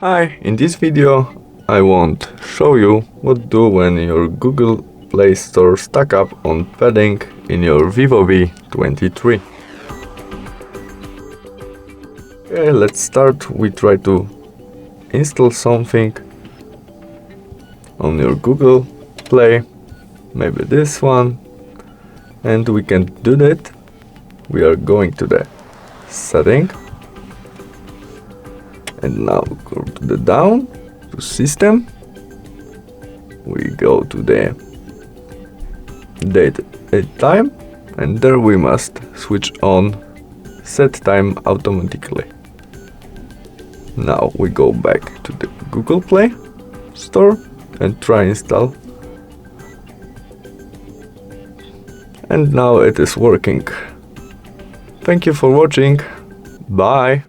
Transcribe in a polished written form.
Hi, in this video I want to show you what do when your Google Play Store stuck up on padding in your Vivo V23. Okay, let's start. We try to install something on your Google Play, maybe this one, and we can do that. We are going to the setting. And now go to the down, to system. We go to the date and time, and there we must switch on set time automatically. Now we go back to the Google Play Store and try install. And now it is working. Thank you for watching. Bye.